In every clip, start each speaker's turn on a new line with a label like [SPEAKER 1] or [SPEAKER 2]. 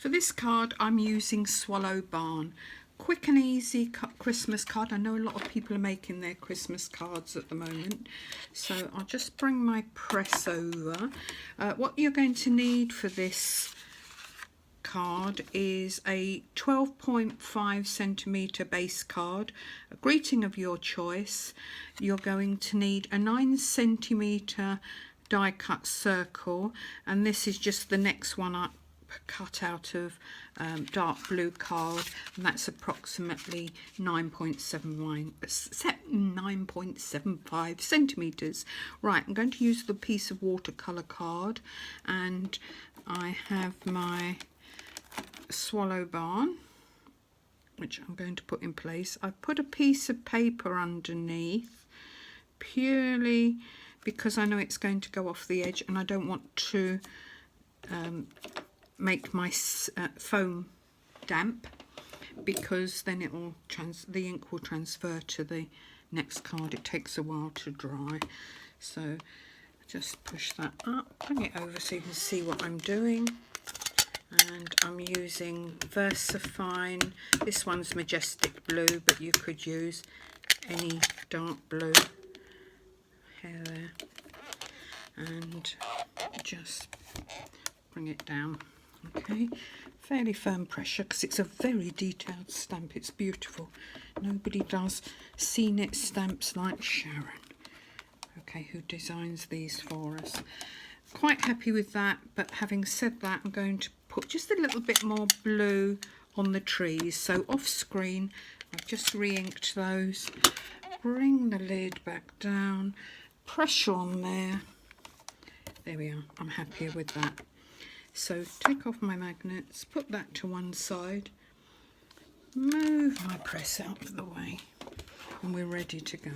[SPEAKER 1] For this card, I'm using Swallow Barn. Quick and easy Christmas card. I know a lot of people are making their Christmas cards at the moment. So I'll just bring my press over. What you're going to need for this card is a 12.5 centimetre base card, a greeting of your choice. You're going to need a 9 centimetre die cut circle, and this is just the next one up, cut out of dark blue card, and that's approximately 9.75 centimeters. Right, I'm going to use the piece of watercolor card, and I have my Swallow Barn, which I'm going to put in place. I've put a piece of paper underneath purely because I know it's going to go off the edge, and I don't want to make my foam damp, because then it will the ink will transfer to the next card. It takes a while to dry, so just push that up, bring it over so you can see what I'm doing. And I'm using VersaFine. This one's Majestic Blue, but you could use any dark blue here, there, and just bring it down. Okay, fairly firm pressure because it's a very detailed stamp. It's beautiful. Nobody does CNet stamps like Sharon, okay, who designs these for us. Quite happy with that, but having said that, I'm going to put just a little bit more blue on the trees. So off screen, I've just re-inked those. Bring the lid back down, pressure on there. There we are. I'm happier with that. So take off my magnets, put that to one side, move my press out of the way, and we're ready to go.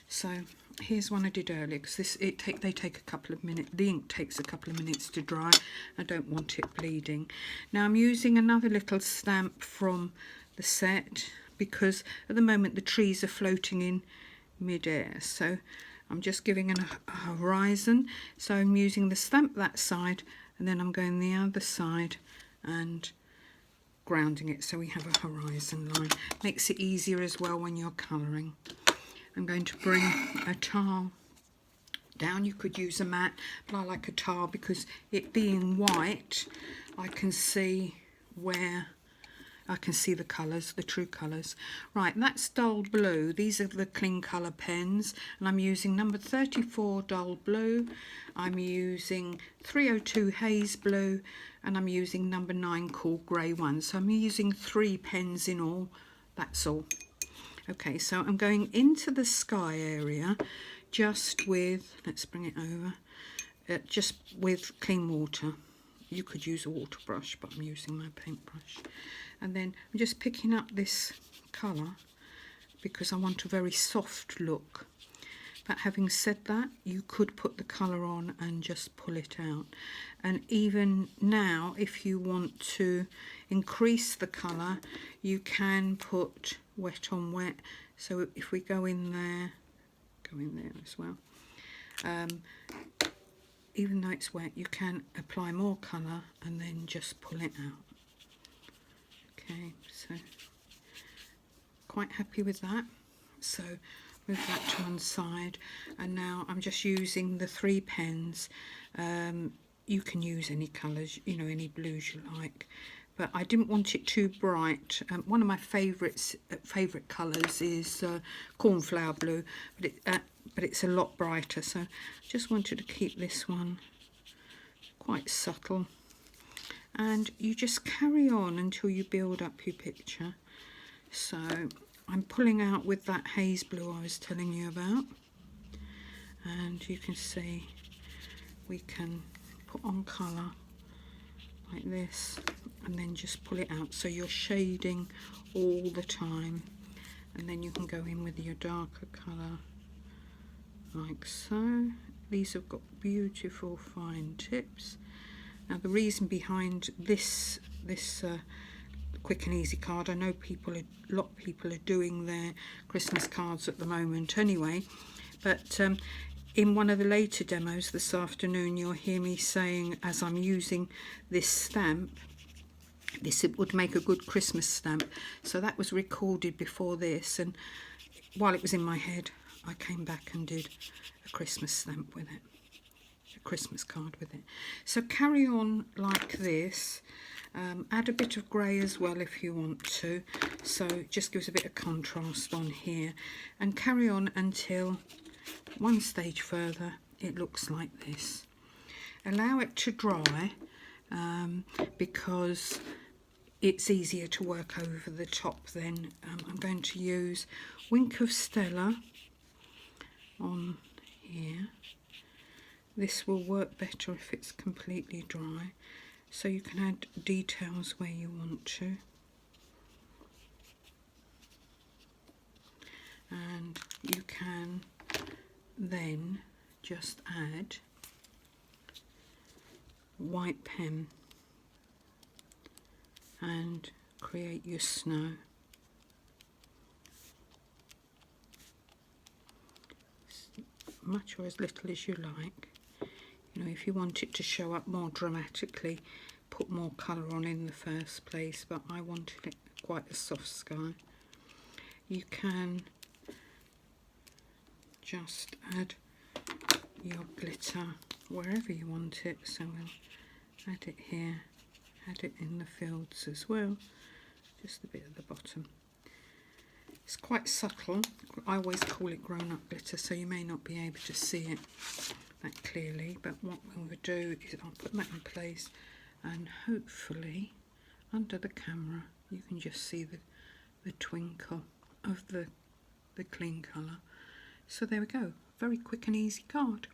[SPEAKER 1] So here's one I did earlier, because they take a couple of minutes. The ink takes a couple of minutes to dry. I don't want it bleeding. Now I'm using another little stamp from the set, because at the moment the trees are floating in mid-air. So I'm just giving a horizon. So I'm using the stamp that side, and then I'm going the other side and grounding it so we have a horizon line. Makes it easier as well when you're colouring. I'm going to bring a tile down. You could use a mat, but I like a tile because it being white, I can see the colours, the true colours. Right, that's dull blue. These are the Cling Colour pens, and I'm using number 34 dull blue. I'm using 302 haze blue, and I'm using number 9 cool grey one. So I'm using 3 pens in all. That's all. Okay, so I'm going into the sky area just with, let's bring it over, just with clean water. You could use a water brush, but I'm using my paintbrush. And then I'm just picking up this colour because I want a very soft look. But having said that, you could put the colour on and just pull it out. And even now, if you want to increase the colour, you can put wet on wet. So if we go in there as well. Even though it's wet, you can apply more colour and then just pull it out. Okay, so quite happy with that. So move that to one side, and now I'm just using the 3 pens. You can use any colours, you know, any blues you like, but I didn't want it too bright. One of my favourite colours is cornflower blue, but it's a lot brighter, so I just wanted to keep this one quite subtle. And you just carry on until you build up your picture. So I'm pulling out with that haze blue I was telling you about, and you can see we can put on colour like this and then just pull it out, so you're shading all the time, and then you can go in with your darker colour like so. These have got beautiful fine tips. Now the reason behind this quick and easy card, I know a lot of people are doing their Christmas cards at the moment anyway, but in one of the later demos this afternoon you'll hear me saying, as I'm using this stamp, This would make a good Christmas stamp. So that was recorded before this, and while it was in my head, I came back and did a Christmas stamp with it, a Christmas card with it. So carry on like this. Add a bit of grey as well if you want to, so it just gives a bit of contrast on here, and carry on until one stage further it looks like this. Allow it to dry because it's easier to work over the top then. I'm going to use Wink of Stella on here. This will work better if it's completely dry, so you can add details where you want to. And you can then just add white pen and create your snow. Much or as little as you like. You know, if you want it to show up more dramatically, put more colour on in the first place, but I wanted it quite a soft sky. You can just add your glitter wherever you want it, so we'll add it here, add it in the fields as well, just a bit at the bottom. It's quite subtle. I always call it grown-up glitter, so you may not be able to see it that clearly, but what we'll do is I'll put that in place, and hopefully under the camera you can just see the twinkle of the clean colour. So there we go, very quick and easy card.